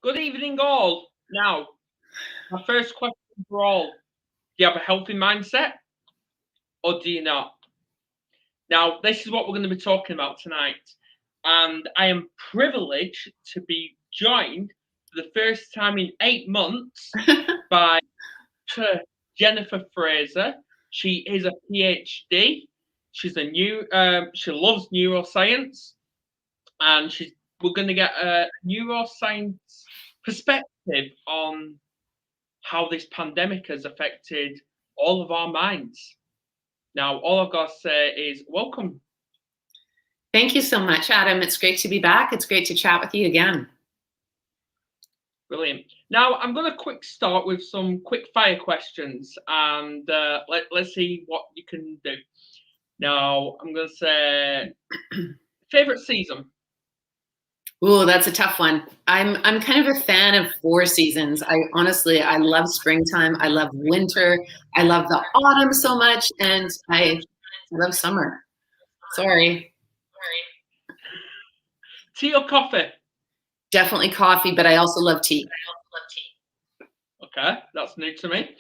Good evening, all. Now, my first question for all: do you have a healthy mindset, or do you not? Now, this is what we're going to be talking about tonight, and I am privileged to be joined for the first time in 8 months by Jennifer Fraser. She is a PhD. She's she loves neuroscience, and we're going to get a neuroscience perspective on how this pandemic has affected all of our minds. Now, all I've got to say is welcome. Thank you so much, Adam. It's great to be back. It's great to chat with you again. Brilliant. Now, I'm going to start with some quick fire questions, and let's see what you can do. Now, I'm going to say favorite season. Ooh, that's a tough one. I'm kind of a fan of 4 seasons. I love springtime. I love winter. I love the autumn so much, and I love summer. Sorry. Tea or coffee? Definitely coffee, but I also love tea. Okay, that's new to me.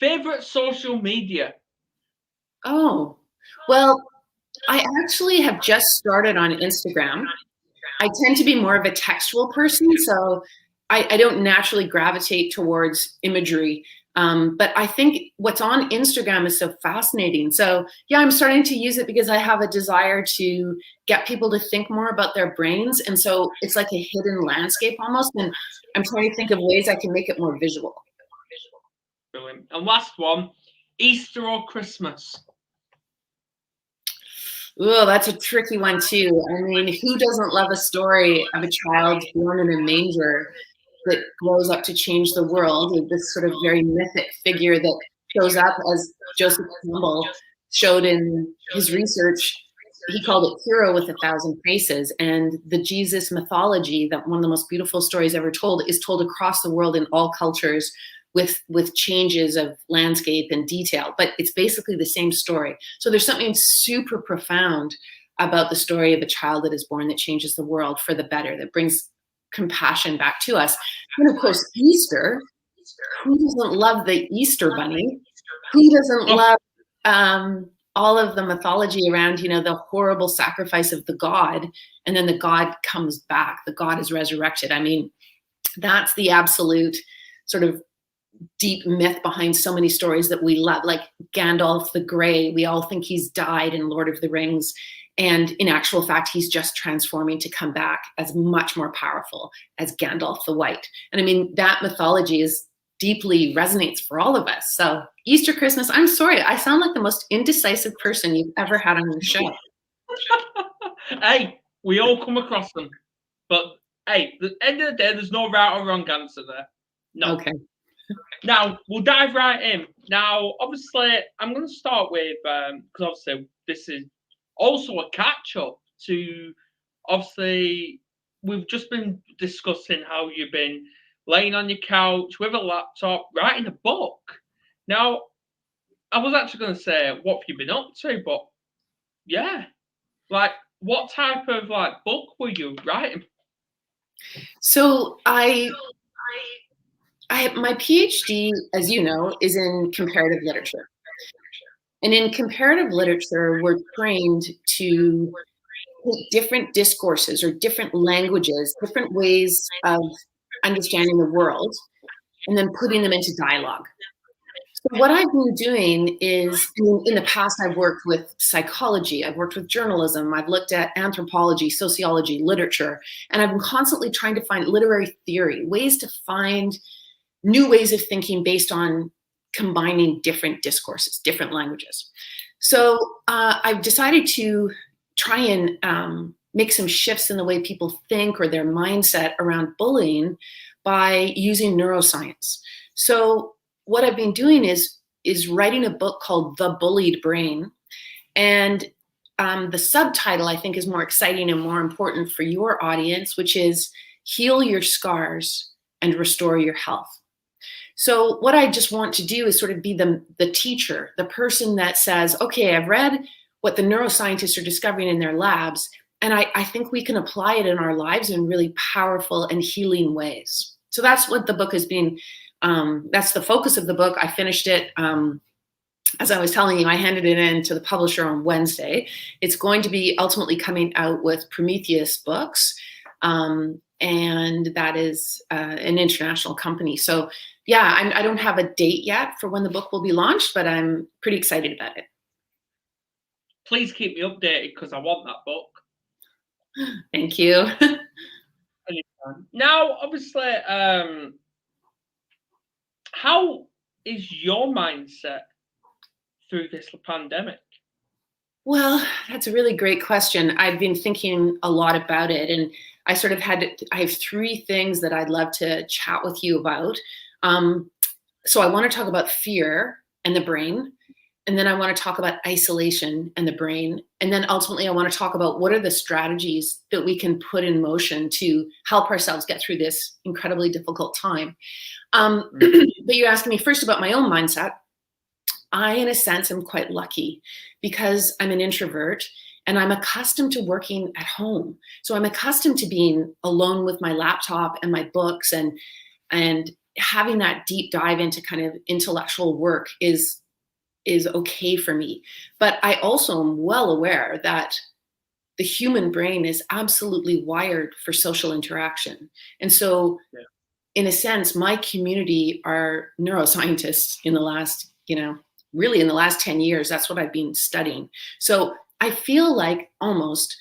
Favorite social media? Oh, well, I actually have just started on Instagram. I tend to be more of a textual person, so I don't naturally gravitate towards imagery. But I think what's on Instagram is so fascinating. So yeah, I'm starting to use it because I have a desire to get people to think more about their brains. And so it's like a hidden landscape almost. And I'm trying to think of ways I can make it more visual. Brilliant. And last one, Easter or Christmas? Oh, that's a tricky one too. I mean, who doesn't love a story of a child born in a manger that grows up to change the world? This sort of very mythic figure that shows up, as Joseph Campbell showed in his research. He called it Hero with 1,000 Faces. And the Jesus mythology, that one of the most beautiful stories ever told, is told across the world in all cultures with changes of landscape and detail, but it's basically the same story. So there's something super profound about the story of a child that is born that changes the world for the better, that brings compassion back to us. And of course, Easter, who doesn't love the Easter bunny? Who doesn't love all of the mythology around, the horrible sacrifice of the God, and then the God comes back, the God is resurrected. I mean, that's the absolute sort of deep myth behind so many stories that we love, like Gandalf the Grey. We all think he's died in Lord of the Rings, and in actual fact, he's just transforming to come back as much more powerful as Gandalf the White. And I mean, that mythology deeply resonates for all of us. So Easter, Christmas, I'm sorry, I sound like the most indecisive person you've ever had on your show. Hey, we all come across them. But hey, at the end of the day, there's no right or wrong answer there. No. Okay. Now, we'll dive right in. Now, obviously, I'm going to start with, because obviously this is also a catch-up to, obviously, we've just been discussing how you've been laying on your couch with a laptop, writing a book. Now, I was actually going to say, what have you been up to? But, yeah, like, what type of, book were you writing? So my PhD, as you know, is in comparative literature. And in comparative literature, we're trained to take different discourses or different languages, different ways of understanding the world, and then putting them into dialogue. So what I've been doing is, in the past, I've worked with psychology, I've worked with journalism, I've looked at anthropology, sociology, literature, and I've been constantly trying to find literary theory, ways to find new ways of thinking based on combining different discourses, different languages. So I've decided to try and make some shifts in the way people think or their mindset around bullying by using neuroscience. So what I've been doing is writing a book called The Bullied Brain. And the subtitle, I think, is more exciting and more important for your audience, which is Heal Your Scars and Restore Your Health. So what I just want to do is sort of be the teacher, the person that says, okay, I've read what the neuroscientists are discovering in their labs. And I think we can apply it in our lives in really powerful and healing ways. So that's what the book has been. That's the focus of the book. I finished it. As I was telling you, I handed it in to the publisher on Wednesday. It's going to be ultimately coming out with Prometheus Books. And that is an international company. So yeah, I don't have a date yet for when the book will be launched, but I'm pretty excited about it. Please keep me updated because I want that book. Thank you. Now, obviously, how is your mindset through this pandemic? Well, that's a really great question. I've been thinking a lot about it, and I sort of I have three things that I'd love to chat with you about. So I want to talk about fear and the brain. And then I want to talk about isolation and the brain. And then ultimately, I want to talk about what are the strategies that we can put in motion to help ourselves get through this incredibly difficult time. But you asked me first about my own mindset. I, in a sense, am quite lucky because I'm an introvert and I'm accustomed to working at home. So I'm accustomed to being alone with my laptop and my books, and having that deep dive into kind of intellectual work is okay for me. But I also am well aware that the human brain is absolutely wired for social interaction. And so in a sense, my community are neuroscientists in the last, really in the last 10 years. That's what I've been studying. So I feel like almost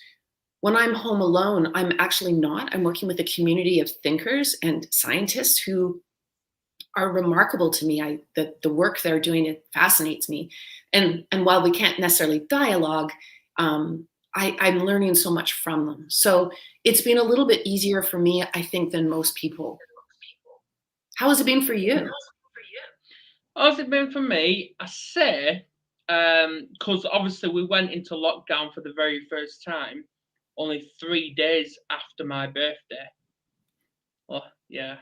when I'm home alone, I'm actually not. I'm working with a community of thinkers and scientists who are remarkable to me. The work they're doing, it fascinates me. And while we can't necessarily dialogue, I'm learning so much from them. So it's been a little bit easier for me, I think, than most people. How has it been for you? How has it been for me? I say, because obviously we went into lockdown for the very first time only 3 days after my birthday. Oh, yeah.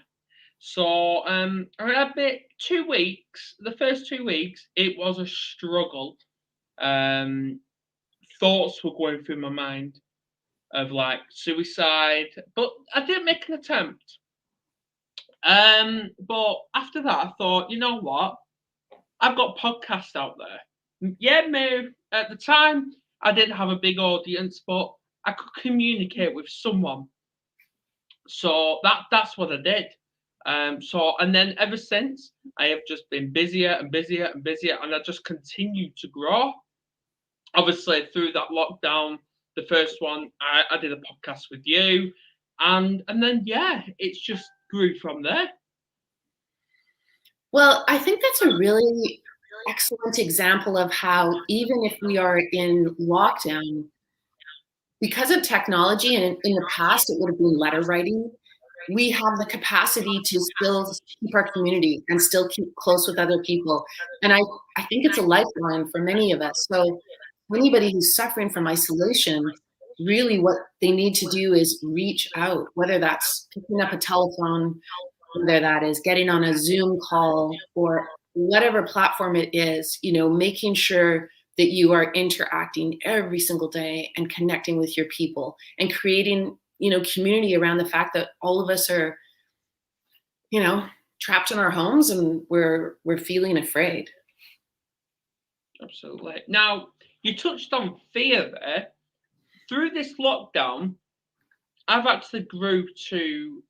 So I admit 2 weeks, the first 2 weeks, it was a struggle. Thoughts were going through my mind of like suicide, but I didn't make an attempt. But after that, I thought, you know what? I've got podcasts out there. Yeah, maybe at the time I didn't have a big audience, but I could communicate with someone. So that's what I did. And then ever since, I have just been busier and busier and busier, and I just continued to grow. Obviously, through that lockdown, the first one, I did a podcast with you, and then it's just grew from there. Well, I think that's a really excellent example of how even if we are in lockdown, because of technology, and in the past it would have been letter writing, we have the capacity to still keep our community and still keep close with other people. And I think it's a lifeline for many of us. So anybody who's suffering from isolation, really what they need to do is reach out, whether that's picking up a telephone, whether that is getting on a Zoom call, or whatever platform it is, making sure that you are interacting every single day and connecting with your people and creating, community around the fact that all of us are, trapped in our homes and we're feeling afraid. Absolutely. Now, you touched on fear there. Through this lockdown, I've actually grew to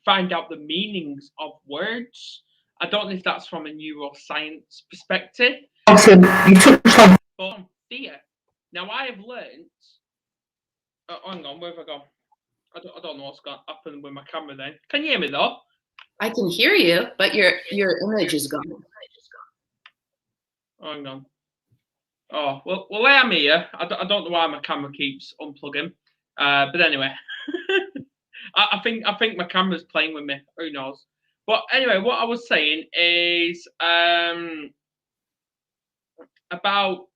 find out the meanings of words. I don't know if that's from a neuroscience perspective. Awesome. You touched on fear. Now, I have learned. Hang on, where have I gone? I don't know what's happened with my camera then. Can you hear me though? I can hear you, but your image is gone. Hang on. Oh, well, I am here. I don't know why my camera keeps unplugging. But anyway, I think my camera's playing with me. Who knows? But anyway, what I was saying is about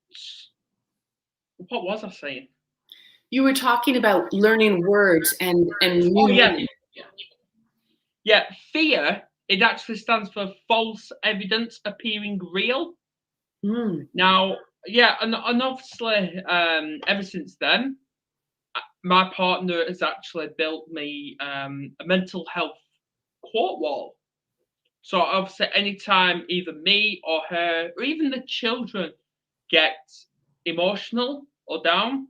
what was I saying? You were talking about learning words and oh yeah. Fear. It actually stands for false evidence appearing real. Now, and obviously, ever since then, my partner has actually built me a mental health quote wall. So obviously, anytime either me or her or even the children get emotional or down,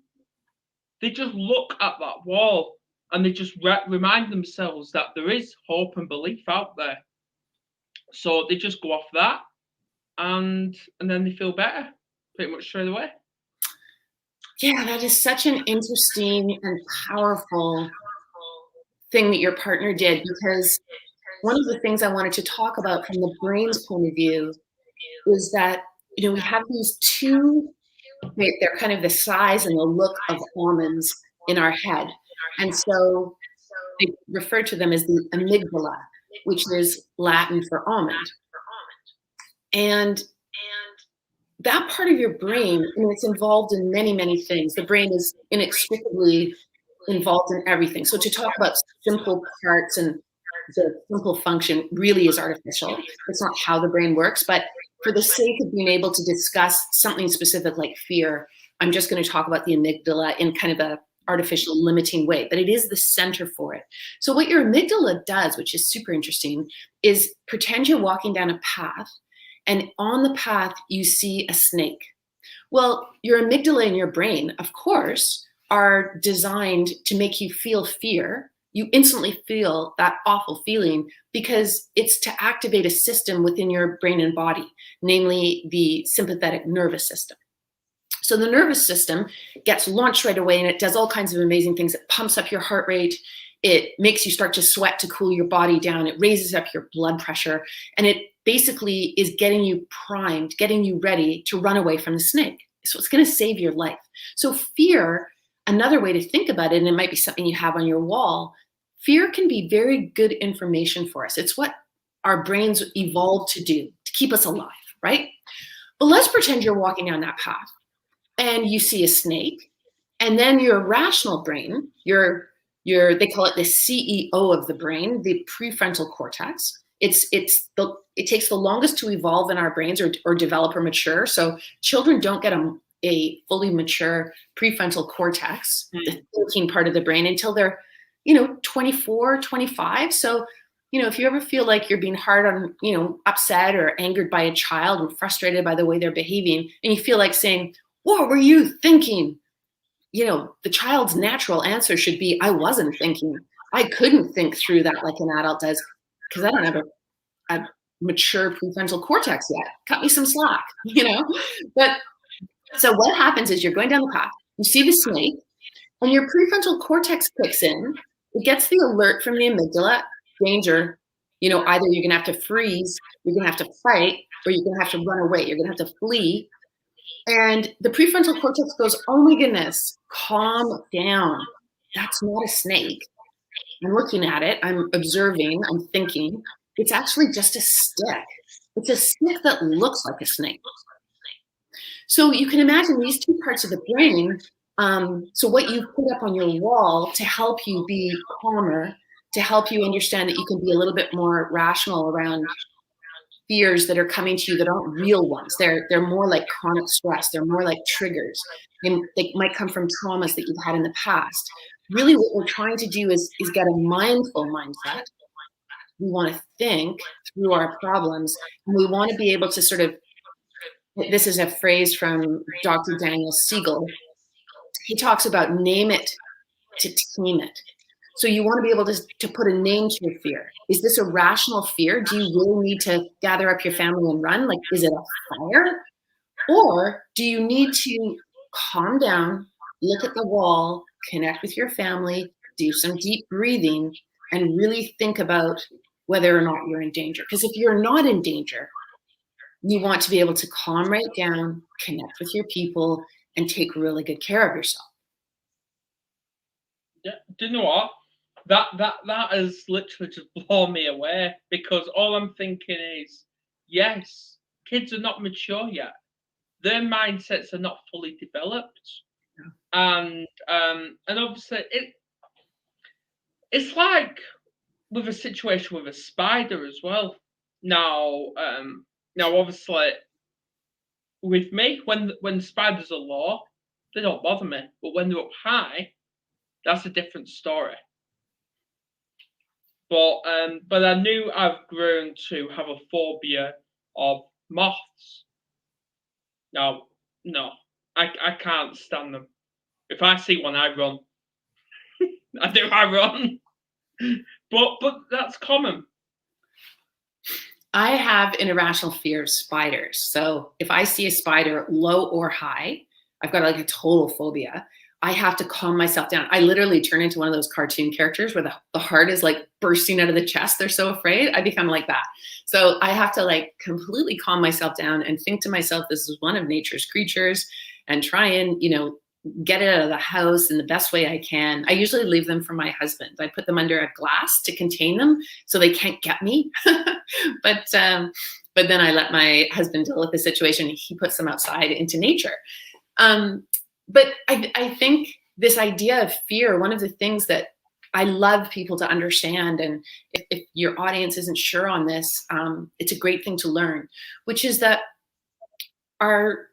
they just look at that wall and they just remind themselves that there is hope and belief out there. So they just go off that, and then they feel better pretty much straight away. Yeah, that is such an interesting and powerful thing that your partner did, because one of the things I wanted to talk about from the brain's point of view is that, we have these two, they're kind of the size and the look of almonds in our head. And so they refer to them as the amygdala, which is Latin for almond. And that part of your brain, it's involved in many, many things. The brain is inextricably involved in everything. So to talk about simple parts and the simple function really is artificial. It's not how the brain works. But for the sake of being able to discuss something specific like fear, I'm just going to talk about the amygdala in kind of a artificial limiting way, but it is the center for it. So what your amygdala does, which is super interesting, is pretend you're walking down a path, and on the path you see a snake. Well, your amygdala in your brain, of course, are designed to make you feel fear. You instantly feel that awful feeling because it's to activate a system within your brain and body, namely the sympathetic nervous system. So the nervous system gets launched right away, and it does all kinds of amazing things. It pumps up your heart rate. It makes you start to sweat to cool your body down. It raises up your blood pressure. And it basically is getting you primed, getting you ready to run away from the snake. So it's going to save your life. So fear, another way to think about it, and it might be something you have on your wall, fear can be very good information for us. It's what our brains evolved to do, to keep us alive, right? But let's pretend you're walking down that path and you see a snake, and then your rational brain, they call it the CEO of the brain, the prefrontal cortex. It takes the longest to evolve in our brains or develop or mature. So children don't get a fully mature prefrontal cortex, the thinking part of the brain, until they're 24, 25. So if you ever feel like you're being hard on, upset or angered by a child and frustrated by the way they're behaving, and you feel like saying, "What were you thinking?" The child's natural answer should be, "I wasn't thinking. I couldn't think through that like an adult does because I don't have a mature prefrontal cortex yet. Cut me some slack," But so what happens is you're going down the path, you see the snake, and your prefrontal cortex kicks in. It gets the alert from the amygdala, danger. Either you're going to have to freeze, you're going to have to fight, or you're going to have to run away. You're going to have to flee. And the prefrontal cortex goes, "Oh my goodness, calm down. That's not a snake. I'm looking at it. I'm observing. I'm thinking. It's actually just a stick. It's a stick that looks like a snake." So you can imagine these two parts of the brain. So what you put up on your wall to help you be calmer, to help you understand that you can be a little bit more rational around fears that are coming to you that aren't real ones. They're more like chronic stress. They're more like triggers. And they might come from traumas that you've had in the past. Really what we're trying to do is get a mindful mindset. We want to think through our problems, and we want to be able to sort of, this is a phrase from Dr. Daniel Siegel. He talks about name it to tame it. So you want to be able to put a name to your fear. Is this a rational fear? Do you really need to gather up your family and run? Like, is it a fire? Or do you need to calm down, look at the wall, connect with your family, do some deep breathing, and really think about whether or not you're in danger? Because if you're not in danger, you want to be able to calm right down, connect with your people, and take really good care of yourself. Yeah, do you know what? That has literally just blown me away, because all I'm thinking is, yes, kids are not mature yet. Their mindsets are not fully developed. Yeah. And obviously it's like with a situation with a spider as well. Now obviously with me, when spiders are low, they don't bother me. But when they're up high, that's a different story. But I knew I've grown to have a phobia of moths. Now, no, I can't stand them. If I see one, I run. I run. But that's common. I have an irrational fear of spiders. So if I see a spider, low or high, I've got like a total phobia. I have to calm myself down. I literally turn into one of those cartoon characters where the heart is like bursting out of the chest. They're so afraid. I become like that. So I have to like completely calm myself down and think to myself, this is one of nature's creatures, and try and, get it out of the house in the best way I can. I usually leave them for my husband. I put them under a glass to contain them so they can't get me. But then I let my husband deal with the situation. He puts them outside into nature. But I think this idea of fear, one of the things that I love people to understand, and if your audience isn't sure on this, it's a great thing to learn, which is that our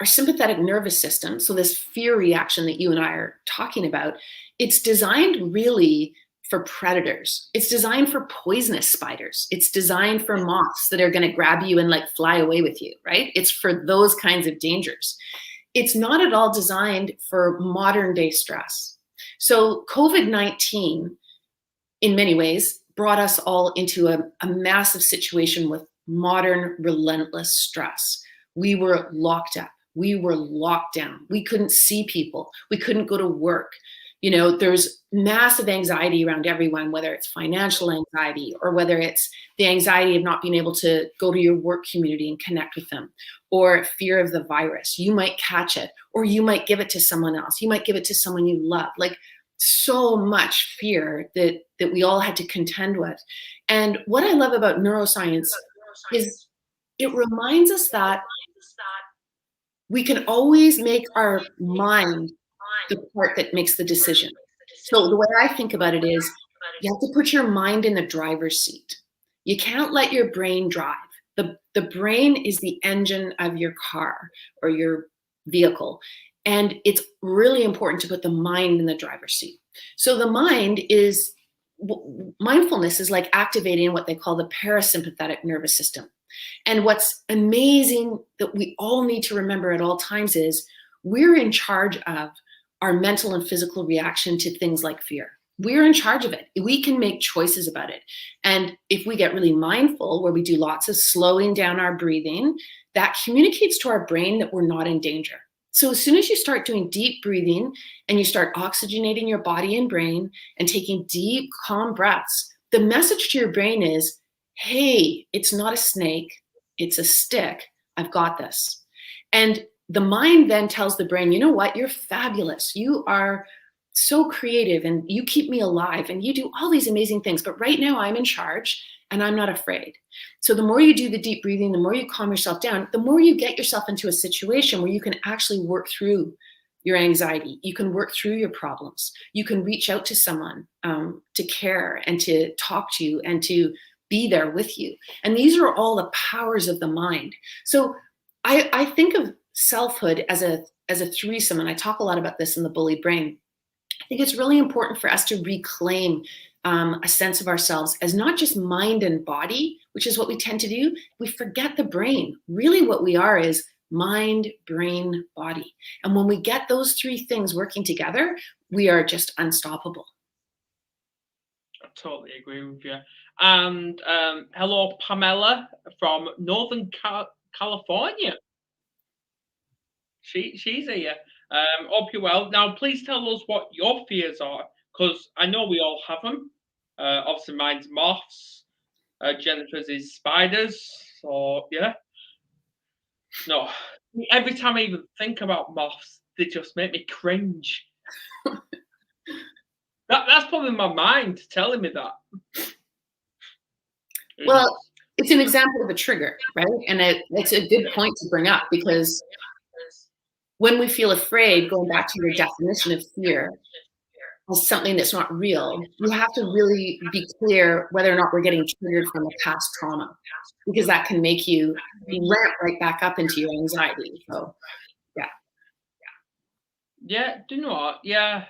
sympathetic nervous system, so this fear reaction that you and I are talking about, it's designed really for predators. It's designed for poisonous spiders. It's designed for moths that are going to grab you and like fly away with you, right? It's for those kinds of dangers. It's not at all designed for modern day stress. So COVID-19, in many ways, brought us all into a massive situation with modern relentless stress. We were locked up. We were locked down. We couldn't see people. We couldn't go to work. There's massive anxiety around everyone, whether it's financial anxiety or whether it's the anxiety of not being able to go to your work community and connect with them, or fear of the virus. You might catch it, or you might give it to someone else. You might give it to someone you love. Like so much fear that we all had to contend with. And what I love about neuroscience is it reminds us that we can always make our mind the part that makes the decision. So the way I think about it is you have to put your mind in the driver's seat. You can't let your brain drive. The brain is the engine of your car or your vehicle. And it's really important to put the mind in the driver's seat. So the mindfulness is like activating what they call the parasympathetic nervous system. And what's amazing that we all need to remember at all times is we're in charge of our mental and physical reaction to things like fear. We're in charge of it. We can make choices about it. And if we get really mindful, where we do lots of slowing down our breathing, that communicates to our brain that we're not in danger. So as soon as you start doing deep breathing and you start oxygenating your body and brain and taking deep, calm breaths, the message to your brain is, hey, it's not a snake, it's a stick. I've got this. And the mind then tells the brain, you know what? You're fabulous. You are so creative and you keep me alive and you do all these amazing things. But right now I'm in charge and I'm not afraid. So the more you do the deep breathing, the more you calm yourself down, the more you get yourself into a situation where you can actually work through your anxiety. You can work through your problems. You can reach out to someone to care and to talk to you and to be there with you. And these are all the powers of the mind. So I think of selfhood as a threesome, and I talk a lot about this in the Bullied Brain. I think it's really important for us to reclaim a sense of ourselves as not just mind and body, which is what we tend to do. We forget the brain. Really what we are is mind, brain, body. And when we get those three things working together, we are just unstoppable. I totally agree with you. And hello, Pamela from Northern California. She's here. Hope you're well. Now, please tell us what your fears are, because I know we all have them. Obviously, mine's moths. Jennifer's is spiders. So, yeah. No. Every time I even think about moths, they just make me cringe. That's probably my mind telling me that. Well, it's an example of a trigger, right? And it's a good point to bring up, because when we feel afraid, going back to your definition of fear, as something that's not real, you have to really be clear whether or not we're getting triggered from a past trauma, because that can make you ramp right back up into your anxiety. So, yeah. Yeah, do you know what? Yeah,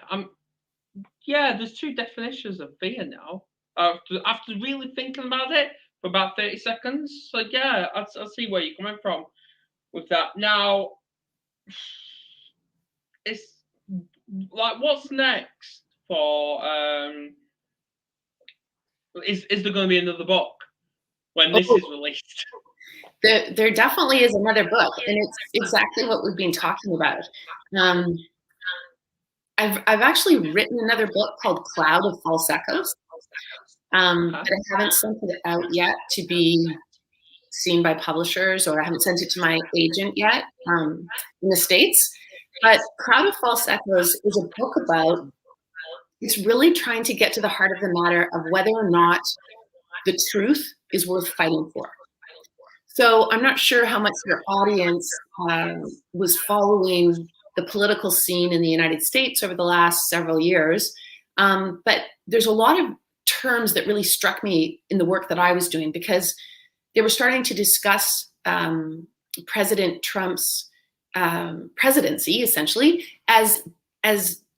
Yeah, there's two definitions of fear now. After really thinking about it for about 30 seconds, so yeah, I see where you're coming from with that. Now, it's like, what's next for? Is there going to be another book when this is released? There definitely is another book, and it's exactly what we've been talking about. I've actually written another book called Cloud of False Echoes, but I haven't sent it out yet to be seen by publishers, or I haven't sent it to my agent yet in the States. But Cloud of False Echoes is a book about, it's really trying to get to the heart of the matter of whether or not the truth is worth fighting for. So I'm not sure how much your audience was following the political scene in the United States over the last several years, but there's a lot of terms that really struck me in the work that I was doing, because they were starting to discuss President Trump's presidency essentially as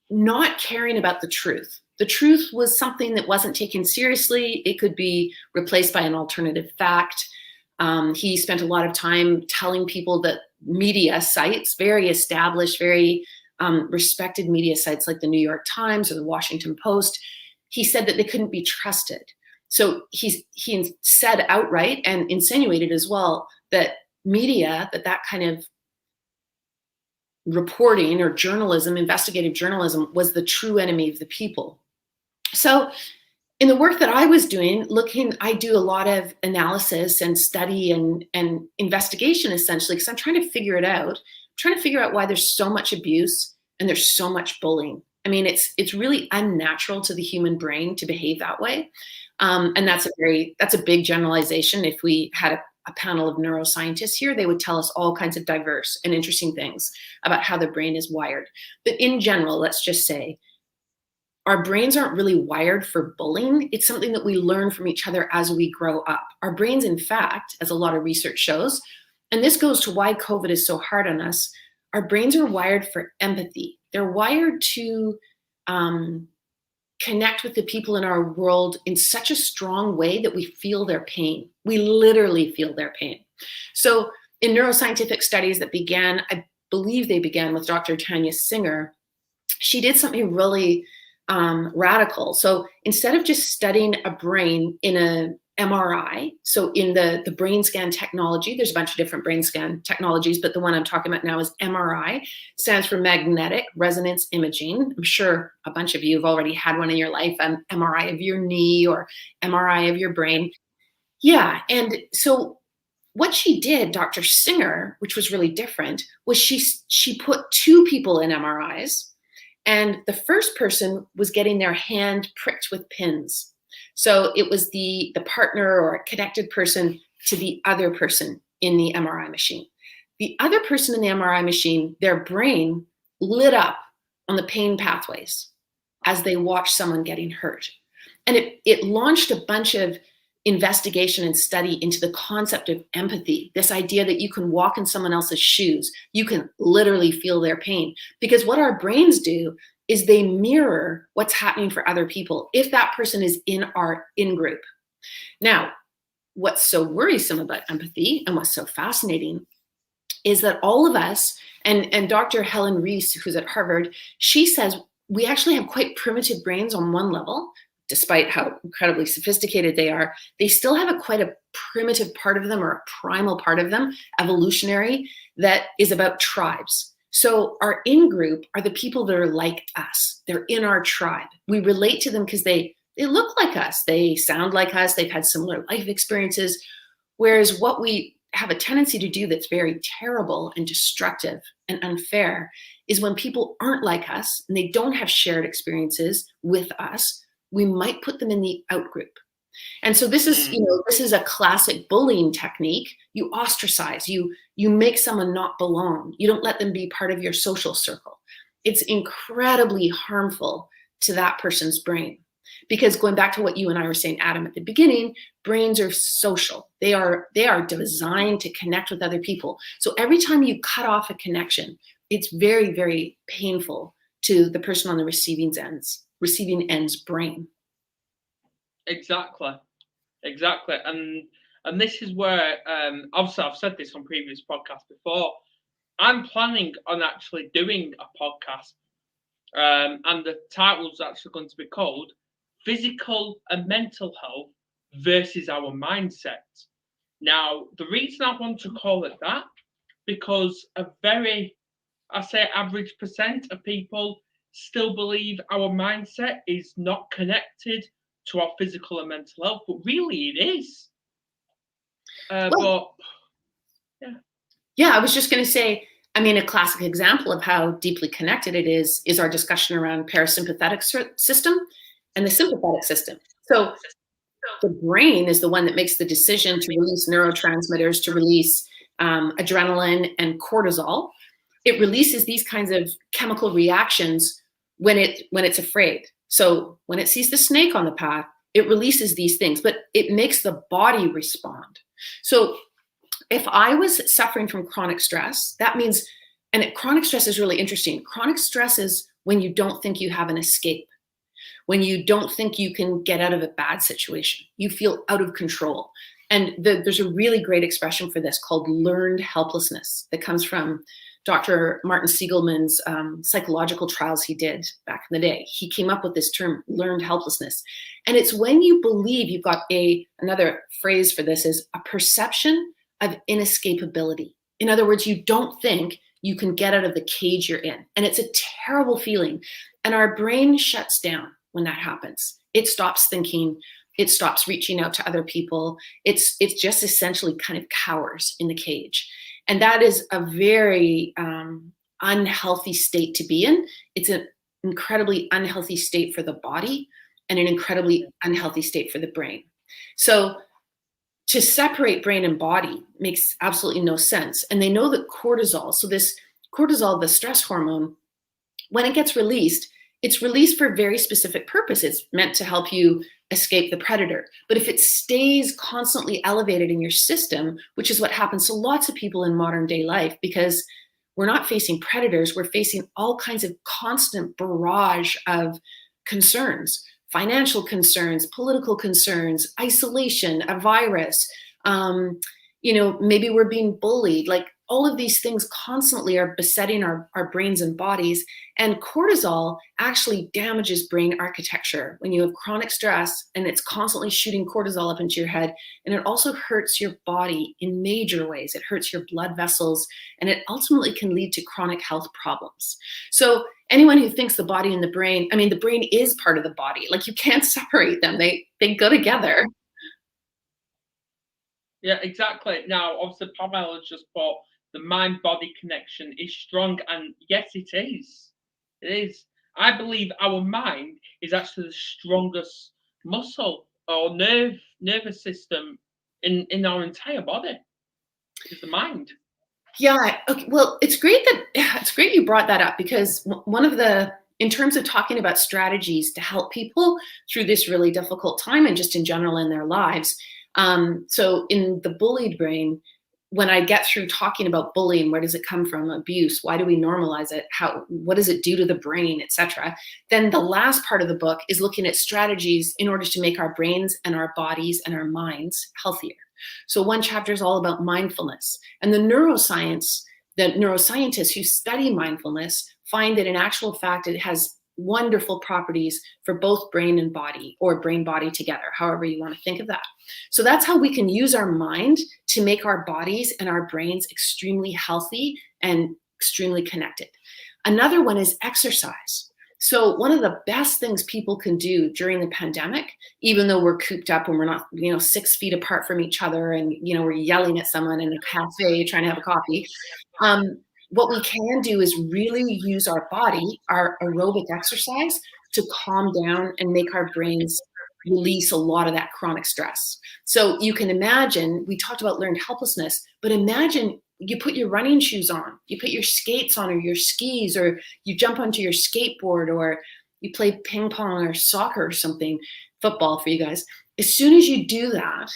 not caring about the truth. The truth was something that wasn't taken seriously. It could be replaced by an alternative fact. He spent a lot of time telling people that media sites, very established, very respected media sites like the New York Times or the Washington Post, he said that they couldn't be trusted. So he said outright and insinuated as well that media, that kind of reporting or journalism, investigative journalism, was the true enemy of the people. So in the work that I was doing, I do a lot of analysis and study and investigation essentially, because I'm trying to figure it out. I'm trying to figure out why there's so much abuse and there's so much bullying. I mean, it's really unnatural to the human brain to behave that way. And that's a big generalization. If we had a panel of neuroscientists here, they would tell us all kinds of diverse and interesting things about how the brain is wired. But in general, let's just say, our brains aren't really wired for bullying. It's something that we learn from each other as we grow up. Our brains, in fact, as a lot of research shows, and this goes to why COVID is so hard on us, our brains are wired for empathy. They're wired to connect with the people in our world in such a strong way that we feel their pain. We literally feel their pain. So in neuroscientific studies that began, I believe they began with Dr. Tanya Singer, she did something really radical. So instead of just studying a brain in a MRI, so in the brain scan technology, there's a bunch of different brain scan technologies, but the one I'm talking about now is MRI, stands for magnetic resonance imaging. I'm sure a bunch of you have already had one in your life, an MRI of your knee or MRI of your brain. Yeah, and so what she did, Dr. Singer, which was really different, was she put two people in MRIs, and the first person was getting their hand pricked with pins. So it was the partner or connected person to the other person in the MRI machine. The other person in the MRI machine, their brain lit up on the pain pathways as they watched someone getting hurt. And it launched a bunch of investigation and study into the concept of empathy, this idea that you can walk in someone else's shoes, you can literally feel their pain. Because what our brains do is they mirror what's happening for other people if that person is in our in-group. Now, what's so worrisome about empathy and what's so fascinating is that all of us, and Dr. Helen Reese, who's at Harvard, she says we actually have quite primitive brains on one level. Despite how incredibly sophisticated they are, they still have quite a primitive part of them, or a primal part of them, evolutionary, that is about tribes. So our in-group are the people that are like us. They're in our tribe. We relate to them because they look like us. They sound like us. They've had similar life experiences. Whereas what we have a tendency to do that's very terrible and destructive and unfair is when people aren't like us and they don't have shared experiences with us, we might put them in the out-group. And so this is a classic bullying technique. You ostracize, you make someone not belong. You don't let them be part of your social circle. It's incredibly harmful to that person's brain. Because going back to what you and I were saying, Adam, at the beginning, brains are social. They are designed to connect with other people. So every time you cut off a connection, it's very, very painful to the person on the receiving ends. receiving end's brain. Exactly. And this is where obviously I've said this on previous podcasts before. I'm planning on actually doing a podcast, and the title's actually going to be called Physical and Mental Health versus Our Mindset. Now, the reason I want to call it that, because a very, I say, average percent of people still believe our mindset is not connected to our physical and mental health, but really it is. Yeah, I was just going to say, I mean, a classic example of how deeply connected it is our discussion around parasympathetic system and the sympathetic system. So the brain is the one that makes the decision to release neurotransmitters, to release adrenaline and cortisol. It releases these kinds of chemical reactions when it's afraid. So when it sees the snake on the path, it releases these things, but it makes the body respond. So if I was suffering from chronic stress, that means, and chronic stress is really interesting. Chronic stress is when you don't think you have an escape, when you don't think you can get out of a bad situation. You feel out of control. And there's a really great expression for this called learned helplessness that comes from Dr. Martin Siegelman's psychological trials he did back in the day. He came up with this term, learned helplessness. And it's when you believe, you've got another phrase for this is a perception of inescapability. In other words, you don't think you can get out of the cage you're in. And it's a terrible feeling. And our brain shuts down when that happens. It stops thinking, it stops reaching out to other people. It's just essentially kind of cowers in the cage. And that is a very unhealthy state to be in. It's an incredibly unhealthy state for the body and an incredibly unhealthy state for the brain. So to separate brain and body makes absolutely no sense. And they know that cortisol, so this cortisol, the stress hormone, when it gets released, it's released for a very specific purpose. It's meant to help you escape the predator. But if it stays constantly elevated in your system, which is what happens to lots of people in modern day life, because we're not facing predators, we're facing all kinds of constant barrage of concerns, financial concerns, political concerns, isolation, a virus, maybe we're being bullied, like all of these things constantly are besetting our brains and bodies. And cortisol actually damages brain architecture when you have chronic stress and it's constantly shooting cortisol up into your head. And it also hurts your body in major ways. It hurts your blood vessels, and it ultimately can lead to chronic health problems. So anyone who thinks the body and the brain, I mean, the brain is part of the body. Like, you can't separate them. They go together. Yeah, exactly. Now, obviously, Pavel has just put the mind-body connection is strong, and yes, it is. It is. I believe our mind is actually the strongest muscle or nervous system in our entire body. It's the mind. Yeah. Okay. Well, it's great you brought that up, because one of the, in terms of talking about strategies to help people through this really difficult time and just in general in their lives. So in the Bullied Brain, when I get through talking about bullying, where does it come from? Abuse, why do we normalize it? What does it do to the brain, etc.? Then the last part of the book is looking at strategies in order to make our brains and our bodies and our minds healthier. So one chapter is all about mindfulness, and the neuroscientists who study mindfulness find that in actual fact, it has wonderful properties for both brain and body, or brain body together, however you want to think of that. So that's how we can use our mind to make our bodies and our brains extremely healthy and extremely connected. Another one is exercise. So one of the best things people can do during the pandemic, even though we're cooped up and we're not, 6 feet apart from each other, and, we're yelling at someone in a cafe trying to have a coffee, what we can do is really use our body, our aerobic exercise, to calm down and make our brains release a lot of that chronic stress. So you can imagine, we talked about learned helplessness, but imagine you put your running shoes on, you put your skates on or your skis, or you jump onto your skateboard, or you play ping pong or soccer or something, football for you guys. As soon as you do that,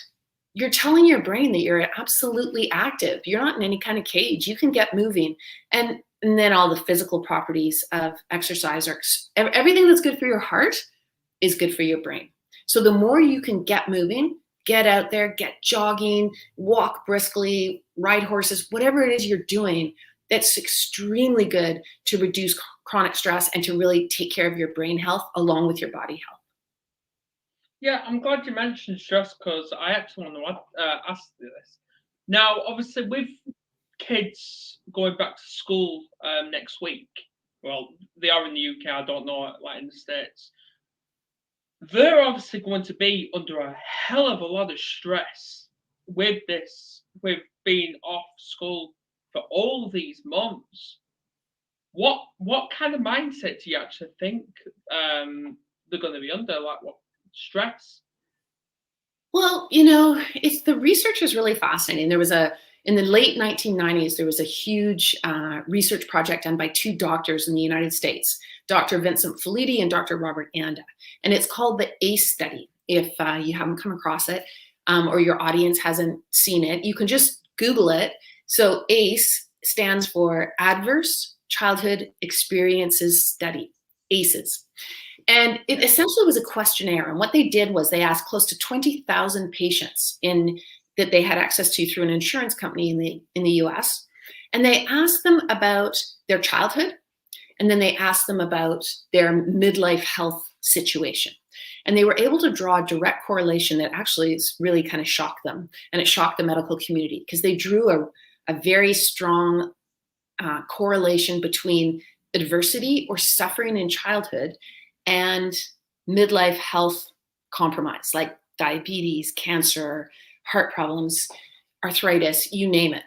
you're telling your brain that you're absolutely active. You're not in any kind of cage. You can get moving. And And then all the physical properties of exercise are everything that's good for your heart is good for your brain. So the more you can get moving, get out there, get jogging, walk briskly, ride horses, whatever it is you're doing, that's extremely good to reduce chronic stress and to really take care of your brain health along with your body health. Yeah, I'm glad you mentioned stress because I actually want to ask you this. Now, obviously, with kids going back to school next week, well, they are in the UK, I don't know, like in the States, they're obviously going to be under a hell of a lot of stress with this, with being off school for all these months. What kind of mindset do you actually think they're going to be under? Like what stress? Well, it's the research is really fascinating. In the late 1990s, there was a huge research project done by two doctors in the United States, Dr. Vincent Felitti and Dr. Robert Anda. And it's called the ACE study. If you haven't come across it or your audience hasn't seen it, you can just Google it. So ACE stands for Adverse Childhood Experiences Study, ACEs. And it essentially was a questionnaire. And what they did was they asked close to 20,000 patients that they had access to through an insurance company in the US. And they asked them about their childhood. And then they asked them about their midlife health situation. And they were able to draw a direct correlation that actually really kind of shocked them. And it shocked the medical community because they drew a very strong correlation between adversity or suffering in childhood and midlife health compromise, like diabetes, cancer, heart problems, arthritis, you name it.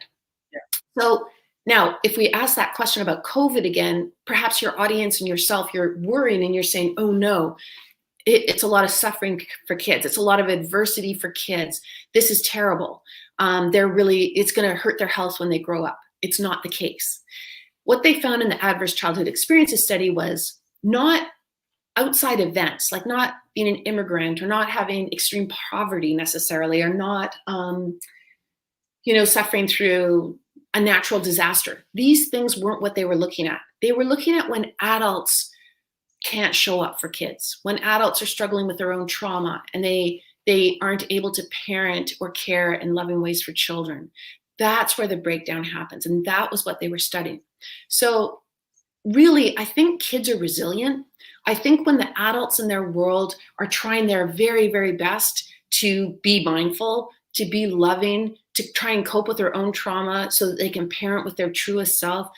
Yeah. So now, if we ask that question about COVID again, perhaps your audience and yourself, you're worrying and you're saying, oh no, it's a lot of suffering for kids. It's a lot of adversity for kids. This is terrible. It's going to hurt their health when they grow up. It's not the case. What they found in the Adverse Childhood Experiences study was not outside events, like not being an immigrant or not having extreme poverty necessarily, or not, suffering through a natural disaster. These things weren't what they were looking at. They were looking at when adults can't show up for kids, when adults are struggling with their own trauma and they aren't able to parent or care in loving ways for children. That's where the breakdown happens. And that was what they were studying. So really, I think kids are resilient. I think when the adults in their world are trying their very, very best to be mindful, to be loving, to try and cope with their own trauma so that they can parent with their truest self,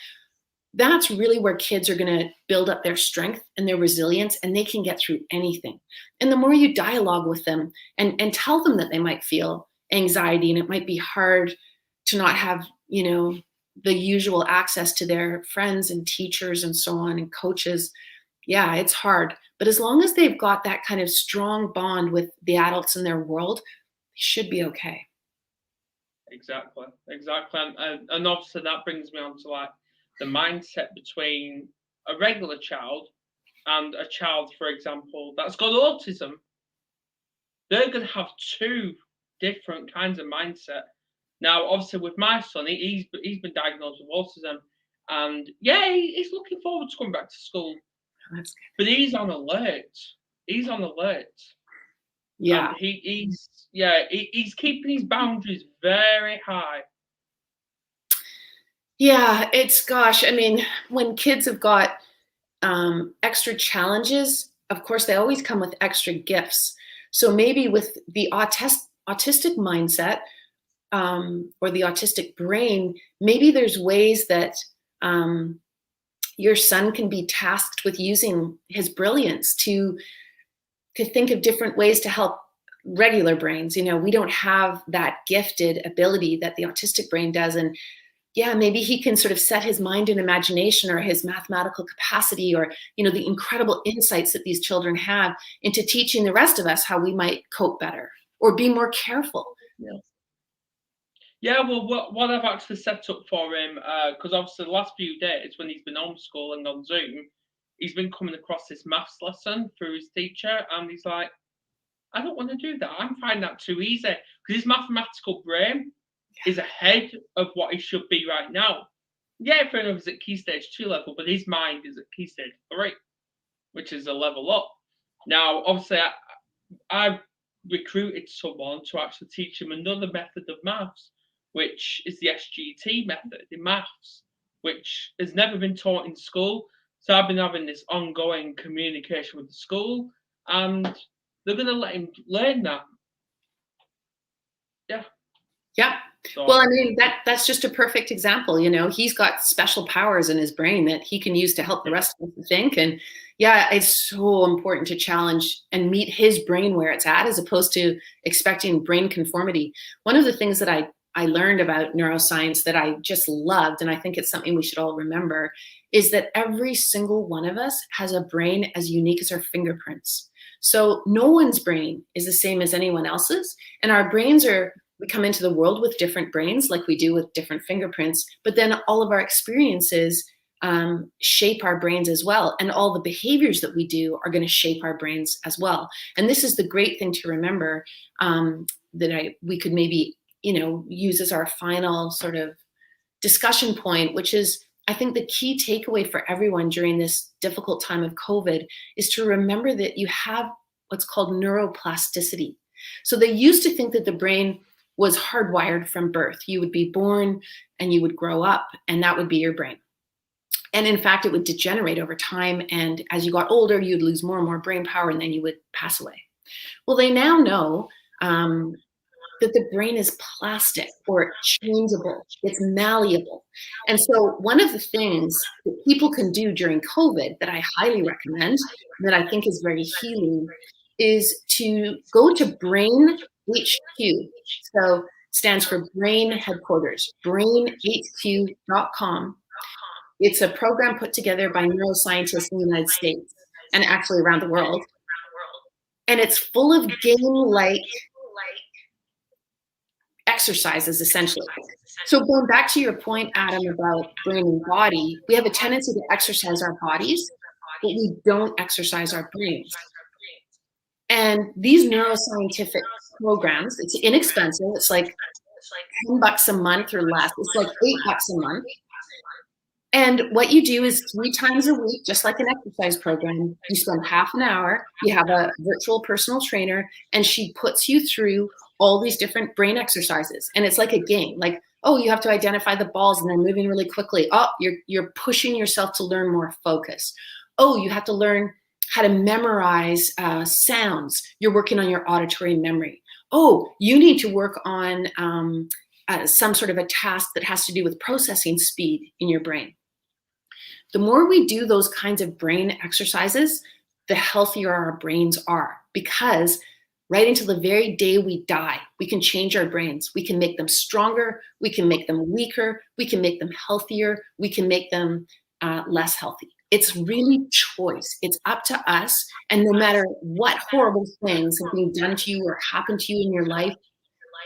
that's really where kids are going to build up their strength and their resilience, and they can get through anything. And the more you dialogue with them and tell them that they might feel anxiety and it might be hard to not have, the usual access to their friends and teachers and so on and coaches. Yeah, it's hard. But as long as they've got that kind of strong bond with the adults in their world, they should be okay. Exactly. And obviously that brings me on to like the mindset between a regular child and a child, for example, that's got autism. They're going to have two different kinds of mindset. Now, obviously, with my son, he's been diagnosed with autism, and yeah, he's looking forward to coming back to school. That's good. But he's on alert. Yeah. He's keeping his boundaries very high. Yeah, when kids have got extra challenges, of course, they always come with extra gifts. So maybe with the autistic mindset, or the autistic brain, maybe there's ways that your son can be tasked with using his brilliance to think of different ways to help regular brains. We don't have that gifted ability that the autistic brain does. And yeah, maybe he can sort of set his mind and imagination or his mathematical capacity or, the incredible insights that these children have into teaching the rest of us how we might cope better or be more careful. Yeah, well, what I've actually set up for him, because obviously the last few days when he's been homeschooling on Zoom, he's been coming across this maths lesson through his teacher, and he's like, I don't want to do that. I'm finding that too easy because his mathematical brain is ahead of what he should be right now. Yeah, fair enough, he's at key stage 2 level, but his mind is at key stage 3, which is a level up. Now, obviously, I recruited someone to actually teach him another method of maths, which is the SGT method in maths, which has never been taught in school. So I've been having this ongoing communication with the school, and they're going to let him learn that. Yeah. Yeah. So, Well, I mean, that's just a perfect example. You know, he's got special powers in his brain that he can use to help the rest of us to think. And yeah, it's so important to challenge and meet his brain where it's at, as opposed to expecting brain conformity. One of the things that I learned about neuroscience that I just loved, and I think it's something we should all remember, is that every single one of us has a brain as unique as our fingerprints. So no one's brain is the same as anyone else's. And our brains are, we come into the world with different brains, like we do with different fingerprints, but then all of our experiences shape our brains as well. And all the behaviors that we do are going to shape our brains as well. And this is the great thing to remember, that we could maybe, use as our final sort of discussion point, which is, I think the key takeaway for everyone during this difficult time of COVID is to remember that you have what's called neuroplasticity. So they used to think that the brain was hardwired from birth. You would be born and you would grow up, and that would be your brain. And in fact, it would degenerate over time. And as you got older, you'd lose more and more brain power, and then you would pass away. Well, they now know that the brain is plastic, or changeable, it's malleable. And so one of the things that people can do during COVID that I highly recommend, that I think is very healing, is to go to Brain HQ. So stands for Brain Headquarters, brainhq.com. It's a program put together by neuroscientists in the United States and actually around the world. And it's full of game-like exercises, essentially. So going back to your point, Adam, about brain and body, we have a tendency to exercise our bodies, but we don't exercise our brains. And these neuroscientific programs, it's inexpensive. It's like $10 a month or less. It's like $8 a month. And what you do is 3 times a week, just like an exercise program, you spend half an hour, you have a virtual personal trainer, and she puts you through all these different brain exercises. And it's like a game, like, oh, you have to identify the balls and they're moving really quickly. Oh, you're pushing yourself to learn more focus. Oh, you have to learn how to memorize sounds. You're working on your auditory memory. Oh, you need to work on some sort of a task that has to do with processing speed in your brain. The more we do those kinds of brain exercises, the healthier our brains are, because right until the very day we die, we can change our brains. We can make them stronger. We can make them weaker. We can make them healthier. We can make them less healthy. It's really choice. It's up to us. And no matter what horrible things have been done to you or happened to you in your life,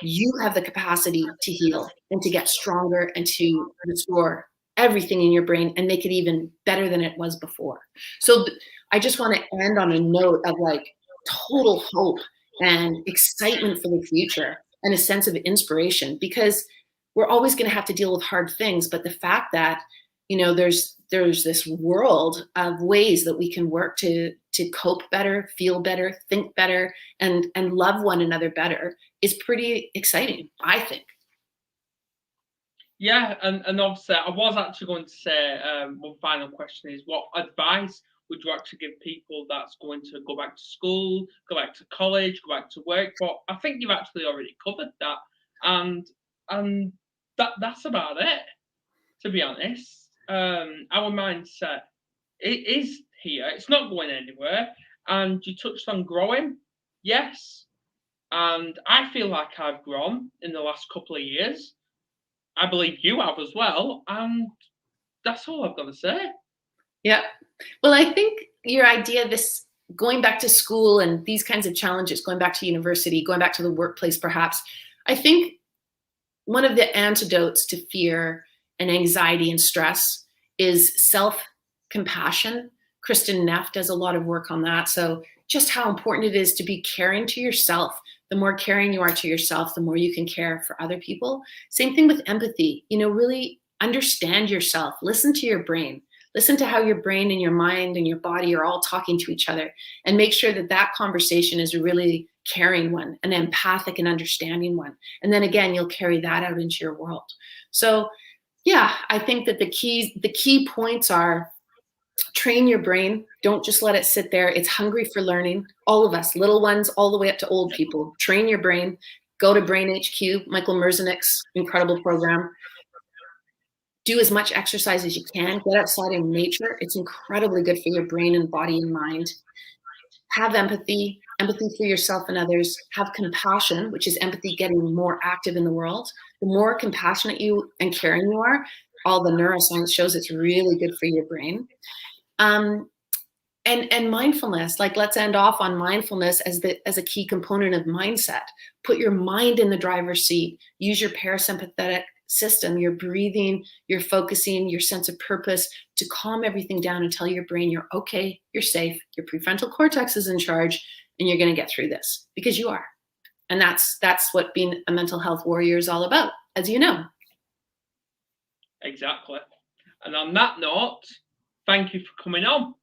you have the capacity to heal and to get stronger and to restore everything in your brain and make it even better than it was before. So I just want to end on a note of like total hope and excitement for the future and a sense of inspiration, because we're always going to have to deal with hard things. But the fact that, there's this world of ways that we can work to cope better, feel better, think better, and love one another better is pretty exciting, I think. Yeah, and obviously, I was actually going to say one final question is, what advice would you actually give people that's going to go back to school, go back to college, go back to work? But I think you've actually already covered that, and that's about it, to be honest. Our mindset, it is here. It's not going anywhere. And you touched on growing. Yes. And I feel like I've grown in the last couple of years. I believe you have as well. And that's all I've got to say. Yeah. Well, I think your idea of this going back to school and these kinds of challenges, going back to university, going back to the workplace, perhaps, I think one of the antidotes to fear and anxiety and stress is self-compassion. Kristen Neff does a lot of work on that. So just how important it is to be caring to yourself. The more caring you are to yourself, the more you can care for other people. Same thing with empathy. Really Understand yourself. Listen to your brain. Listen to how your brain and your mind and your body are all talking to each other, and make sure that that conversation is a really caring one, an empathic and understanding one. And then again, you'll carry that out into your world. So yeah, I think that the key points are: train your brain. Don't just let it sit there. It's hungry for learning. All of us, little ones, all the way up to old people. Train your brain. Go to Brain HQ, Michael Merzenich's incredible program. Do as much exercise as you can. Get outside in nature. It's incredibly good for your brain and body and mind. Have empathy for yourself and others. Have compassion, which is empathy getting more active in the world. The more compassionate you and caring you are, all the neuroscience shows it's really good for your brain. And mindfulness, like, let's end off on mindfulness as a key component of mindset. Put your mind in the driver's seat. Use your parasympathetic system, your breathing, your focusing, your sense of purpose to calm everything down and tell your brain you're okay, you're safe, your prefrontal cortex is in charge, and you're going to get through this, because you are. And that's what being a mental health warrior is all about, as you know. Exactly. And on that note, thank you for coming on.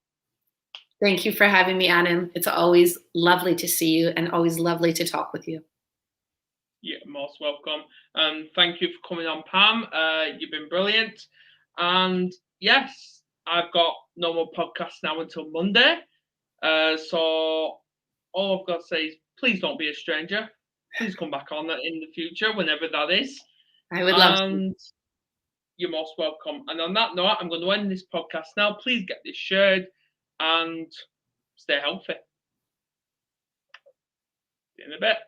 Thank you for having me, Adam. It's always lovely to see you and always lovely to talk with you. You're most welcome. Thank you for coming on, Pam. You've been brilliant. And yes, I've got no more podcasts now until Monday. So all I've got to say is, please don't be a stranger. Please come back on in the future, whenever that is. I would love to. You're most welcome. And on that note, I'm going to end this podcast now. Please get this shared and stay healthy. See you in a bit.